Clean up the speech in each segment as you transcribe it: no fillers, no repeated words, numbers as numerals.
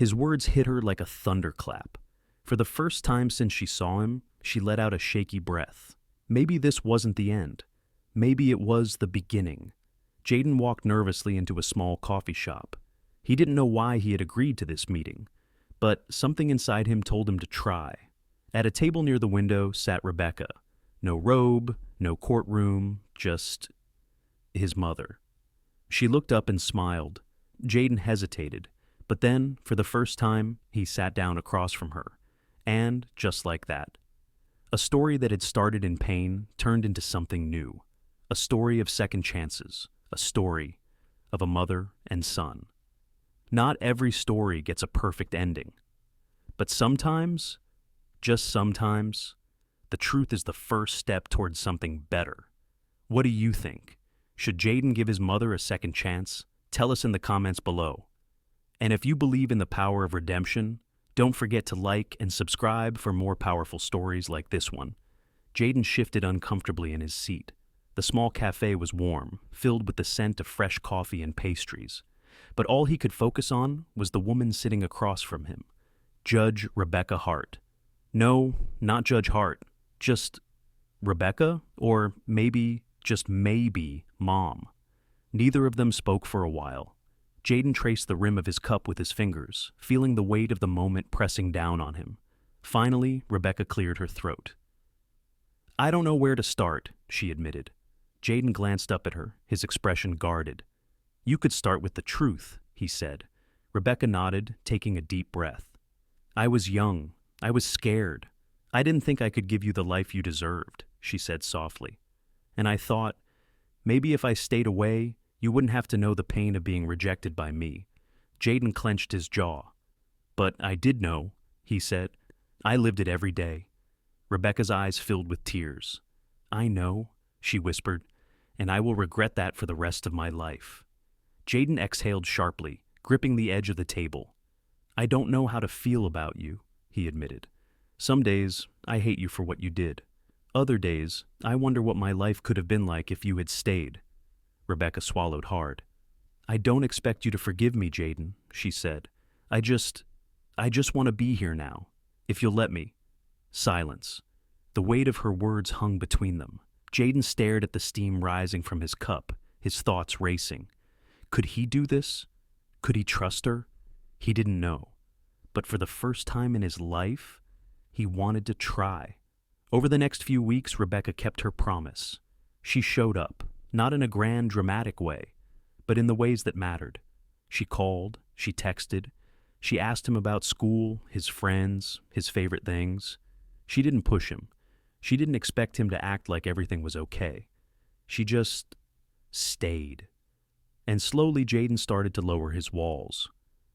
His words hit her like a thunderclap. For the first time since she saw him, she let out a shaky breath. Maybe this wasn't the end. Maybe it was the beginning. Jaden walked nervously into a small coffee shop. He didn't know why he had agreed to this meeting, but something inside him told him to try. At a table near the window sat Rebecca. No robe, no courtroom, just his mother. She looked up and smiled. Jaden hesitated, but then, for the first time, he sat down across from her. And, just like that, a story that had started in pain turned into something new. A story of second chances. A story of a mother and son. Not every story gets a perfect ending. But sometimes, just sometimes, the truth is the first step towards something better. What do you think? Should Jaden give his mother a second chance? Tell us in the comments below. And if you believe in the power of redemption, don't forget to like and subscribe for more powerful stories like this one. Jaden shifted uncomfortably in his seat. The small cafe was warm, filled with the scent of fresh coffee and pastries. But all he could focus on was the woman sitting across from him, Judge Rebecca Hart. No, not Judge Hart, just Rebecca, or just maybe, Mom. Neither of them spoke for a while. Jaden traced the rim of his cup with his fingers, feeling the weight of the moment pressing down on him. Finally, Rebecca cleared her throat. "I don't know where to start," she admitted. Jaden glanced up at her, his expression guarded. "You could start with the truth," he said. Rebecca nodded, taking a deep breath. "I was young. I was scared. I didn't think I could give you the life you deserved," she said softly. "And I thought, maybe if I stayed away, you wouldn't have to know the pain of being rejected by me." Jaden clenched his jaw. "But I did know," he said. "I lived it every day." Rebecca's eyes filled with tears. "I know," she whispered, "and I will regret that for the rest of my life." Jaden exhaled sharply, gripping the edge of the table. "I don't know how to feel about you," he admitted. "Some days, I hate you for what you did. Other days, I wonder what my life could have been like if you had stayed." Rebecca swallowed hard. "I don't expect you to forgive me, Jaden," she said. I just want to be here now, if you'll let me." Silence. The weight of her words hung between them. Jaden stared at the steam rising from his cup, his thoughts racing. Could he do this? Could he trust her? He didn't know. But for the first time in his life, he wanted to try. Over the next few weeks, Rebecca kept her promise. She showed up, not in a grand, dramatic way, but in the ways that mattered. She called, she texted, she asked him about school, his friends, his favorite things. She didn't push him. She didn't expect him to act like everything was okay. She just stayed. And slowly Jaden started to lower his walls.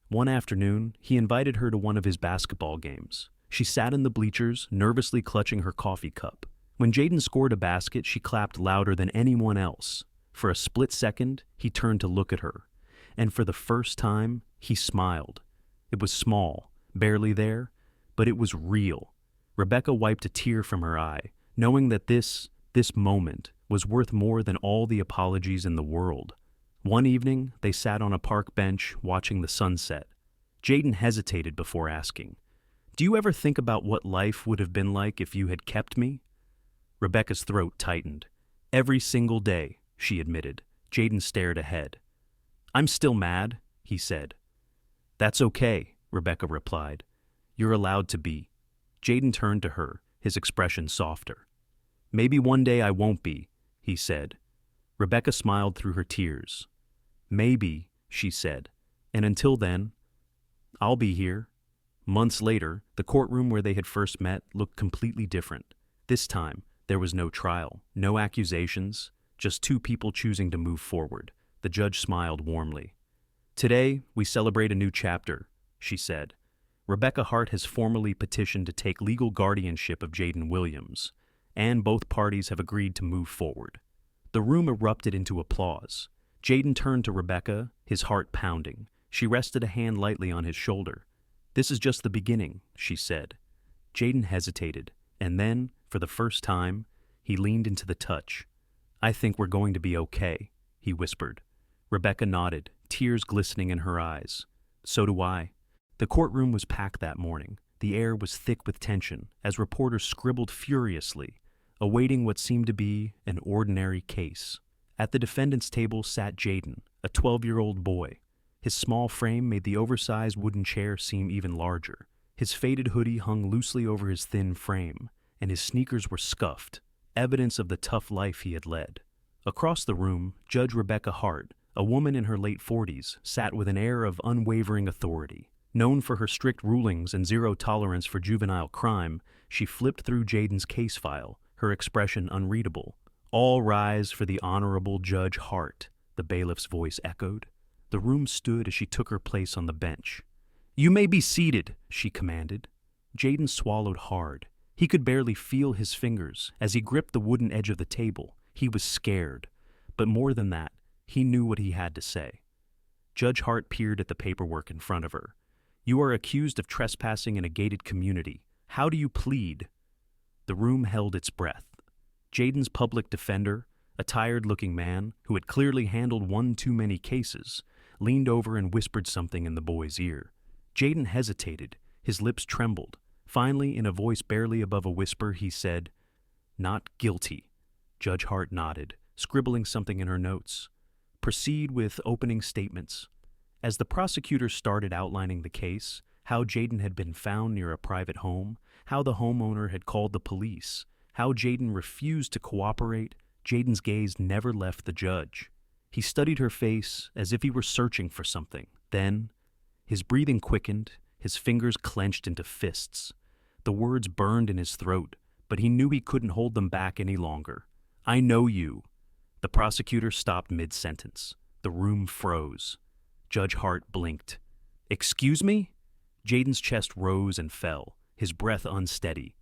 One afternoon, he invited her to one of his basketball games. She sat in the bleachers, nervously clutching her coffee cup. When Jaden scored a basket, she clapped louder than anyone else. For a split second, he turned to look at her. And for the first time, he smiled. It was small, barely there, but it was real. Rebecca wiped a tear from her eye, knowing that this moment was worth more than all the apologies in the world. One evening, they sat on a park bench watching the sunset. Jaden hesitated before asking, "Do you ever think about what life would have been like if you had kept me?" Rebecca's throat tightened. "Every single day," she admitted. Jaden stared ahead. "I'm still mad," he said. "That's okay," Rebecca replied. "You're allowed to be." Jaden turned to her, his expression softer. "Maybe one day I won't be," he said. Rebecca smiled through her tears. "Maybe," she said, "and until then, I'll be here." Months later, the courtroom where they had first met looked completely different. This time, there was no trial, no accusations, just two people choosing to move forward. The judge smiled warmly. "Today, we celebrate a new chapter," she said. "Rebecca Hart has formally petitioned to take legal guardianship of Jaden Williams, and both parties have agreed to move forward." The room erupted into applause. Jaden turned to Rebecca, his heart pounding. She rested a hand lightly on his shoulder. "This is just the beginning," she said. Jaden hesitated, and then, for the first time, he leaned into the touch. "I think we're going to be okay," he whispered. Rebecca nodded, tears glistening in her eyes. "So do I." The courtroom was packed that morning. The air was thick with tension as reporters scribbled furiously, awaiting what seemed to be an ordinary case. At the defendant's table sat Jaden, a 12-year-old boy. His small frame made the oversized wooden chair seem even larger. His faded hoodie hung loosely over his thin frame, and his sneakers were scuffed, evidence of the tough life he had led. Across the room, Judge Rebecca Hart, a woman in her late 40s, sat with an air of unwavering authority. Known for her strict rulings and zero tolerance for juvenile crime, she flipped through Jaden's case file, her expression unreadable. "All rise for the Honorable Judge Hart," the bailiff's voice echoed. The room stood as she took her place on the bench. "You may be seated," she commanded. Jaden swallowed hard. He could barely feel his fingers as he gripped the wooden edge of the table. He was scared, but more than that, he knew what he had to say. Judge Hart peered at the paperwork in front of her. "You are accused of trespassing in a gated community. How do you plead?" The room held its breath. Jaden's public defender, a tired-looking man who had clearly handled one too many cases, leaned over and whispered something in the boy's ear. Jaden hesitated. His lips trembled. Finally, in a voice barely above a whisper, he said, "Not guilty." Judge Hart nodded, scribbling something in her notes. "Proceed with opening statements." As the prosecutor started outlining the case, how Jaden had been found near a private home, how the homeowner had called the police, how Jaden refused to cooperate, Jaden's gaze never left the judge. He studied her face as if he were searching for something. Then, his breathing quickened, his fingers clenched into fists. The words burned in his throat, but he knew he couldn't hold them back any longer. "I know you." The prosecutor stopped mid-sentence. The room froze. Judge Hart blinked. "Excuse me?" Jaden's chest rose and fell, his breath unsteady.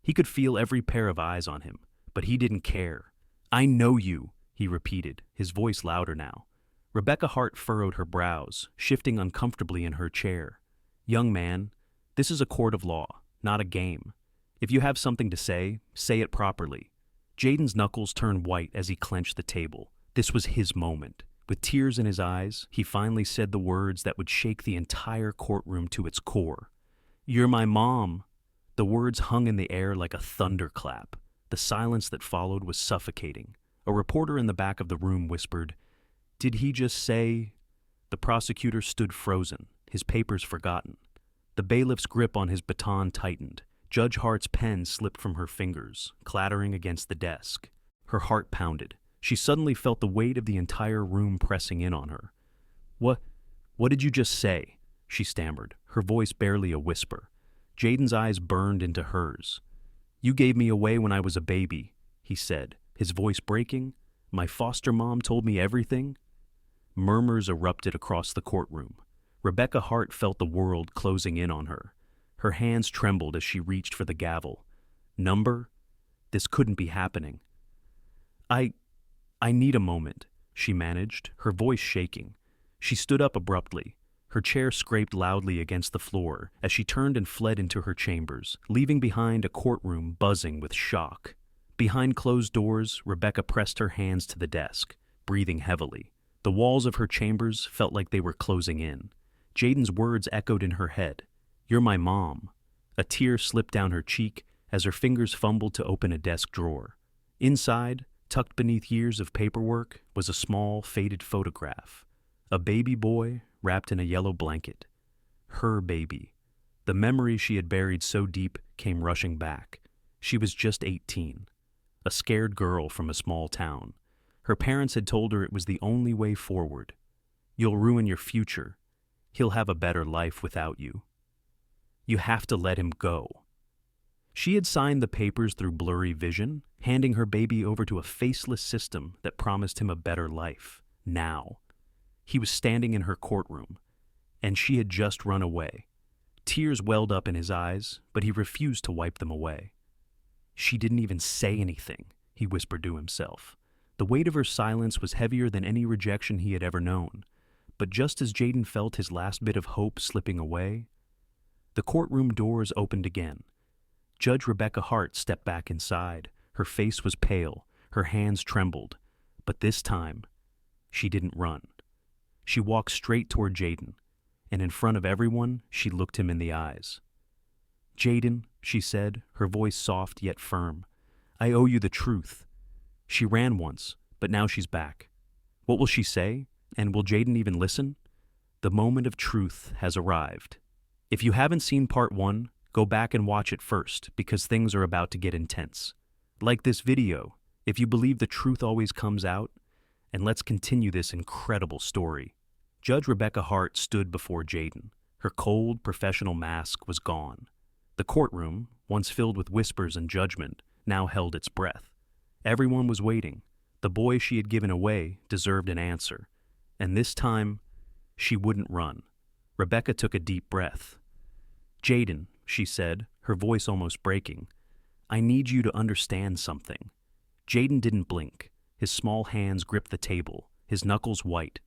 He could feel every pair of eyes on him, but he didn't care. "I know you," he repeated, his voice louder now. Rebecca Hart furrowed her brows, shifting uncomfortably in her chair. "Young man, this is a court of law, not a game. If you have something to say it properly." Jaden's knuckles turned white as he clenched the table. This was his moment. With tears in his eyes, he finally said the words that would shake the entire courtroom to its core. "You're my mom." The words hung in the air like a thunderclap. The silence that followed was suffocating. A reporter in the back of the room whispered, "Did he just say?" The prosecutor stood frozen, his papers forgotten. The bailiff's grip on his baton tightened. Judge Hart's pen slipped from her fingers, clattering against the desk. Her heart pounded. She suddenly felt the weight of the entire room pressing in on her. What did you just say?" she stammered, her voice barely a whisper. Jaden's eyes burned into hers. "You gave me away when I was a baby," he said, his voice breaking. "My foster mom told me everything." Murmurs erupted across the courtroom. Rebecca Hart felt the world closing in on her. Her hands trembled as she reached for the gavel. "Number? This couldn't be happening." I need a moment," she managed, her voice shaking. She stood up abruptly. Her chair scraped loudly against the floor as she turned and fled into her chambers, leaving behind a courtroom buzzing with shock. Behind closed doors, Rebecca pressed her hands to the desk, breathing heavily. The walls of her chambers felt like they were closing in. Jaden's words echoed in her head. "You're my mom." A tear slipped down her cheek as her fingers fumbled to open a desk drawer. Inside, tucked beneath years of paperwork, was a small, faded photograph. A baby boy wrapped in a yellow blanket. Her baby. The memory she had buried so deep came rushing back. She was just 18. A scared girl from a small town. Her parents had told her it was the only way forward. "You'll ruin your future. He'll have a better life without you. You have to let him go." She had signed the papers through blurry vision, handing her baby over to a faceless system that promised him a better life. Now. He was standing in her courtroom, and she had just run away. Tears welled up in his eyes, but he refused to wipe them away. "She didn't even say anything," he whispered to himself. The weight of her silence was heavier than any rejection he had ever known. But just as Jaden felt his last bit of hope slipping away, the courtroom doors opened again. Judge Rebecca Hart stepped back inside. Her face was pale, her hands trembled. But this time, she didn't run. She walked straight toward Jaden, and in front of everyone, she looked him in the eyes. "Jaden," she said, her voice soft yet firm, "I owe you the truth. She ran once, but now she's back. What will she say? And will Jaden even listen? The moment of truth has arrived. If you haven't seen part 1, go back and watch it first, because things are about to get intense. Like this video, if you believe the truth always comes out, and let's continue this incredible story." Judge Rebecca Hart stood before Jaden. Her cold, professional mask was gone. The courtroom, once filled with whispers and judgment, now held its breath. Everyone was waiting. The boy she had given away deserved an answer. And this time, she wouldn't run. Rebecca took a deep breath. "Jaden," she said, her voice almost breaking, "I need you to understand something." Jaden didn't blink. His small hands gripped the table, his knuckles white.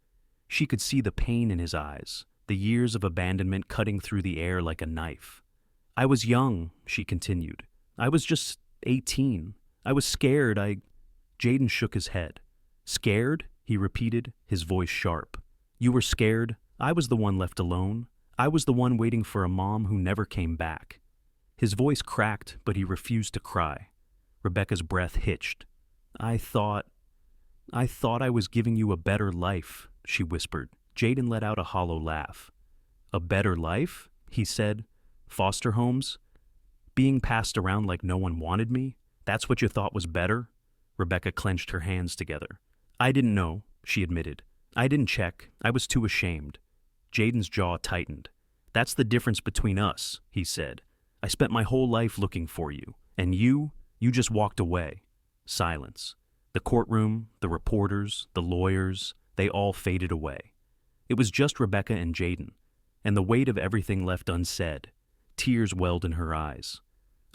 She could see the pain in his eyes, the years of abandonment cutting through the air like a knife. "I was young," she continued. "I was just 18. I was scared. Jaden shook his head. "Scared?" he repeated, his voice sharp. "You were scared? I was the one left alone. I was the one waiting for a mom who never came back." His voice cracked, but he refused to cry. Rebecca's breath hitched. I thought I was giving you a better life," she whispered. Jaden let out a hollow laugh. "A better life?" he said. "Foster homes? Being passed around like no one wanted me? That's what you thought was better?" Rebecca clenched her hands together. "I didn't know," she admitted. "I didn't check. I was too ashamed." Jaden's jaw tightened. "That's the difference between us," he said. "I spent my whole life looking for you, and you just walked away." Silence. The courtroom, the reporters, the lawyers, they all faded away. It was just Rebecca and Jaden, and the weight of everything left unsaid. Tears welled in her eyes.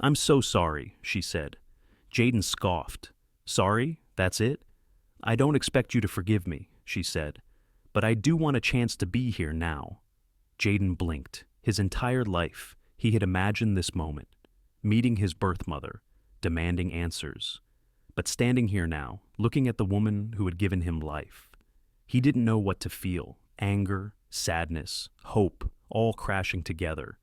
"I'm so sorry," she said. Jaden scoffed. "Sorry? That's it? I don't expect you to forgive me," she said, "but I do want a chance to be here now." Jaden blinked. His entire life, he had imagined this moment, meeting his birth mother, demanding answers. But standing here now, looking at the woman who had given him life, he didn't know what to feel. Anger, sadness, hope, all crashing together.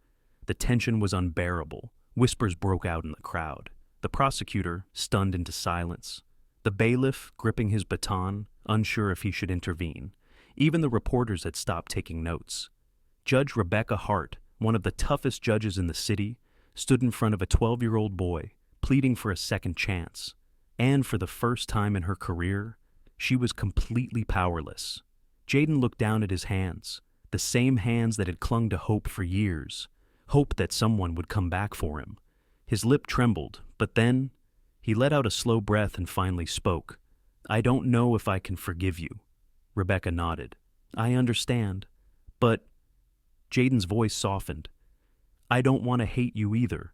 The tension was unbearable. Whispers broke out in the crowd. The prosecutor, stunned into silence. The bailiff, gripping his baton, unsure if he should intervene. Even the reporters had stopped taking notes. Judge Rebecca Hart, one of the toughest judges in the city, stood in front of a 12-year-old boy, pleading for a second chance. And for the first time in her career, she was completely powerless. Jaden looked down at his hands, the same hands that had clung to hope for years, hope that someone would come back for him. His lip trembled, but then he let out a slow breath and finally spoke. "I don't know if I can forgive you." Rebecca nodded. "I understand, but..." Jaden's voice softened. "I don't want to hate you either.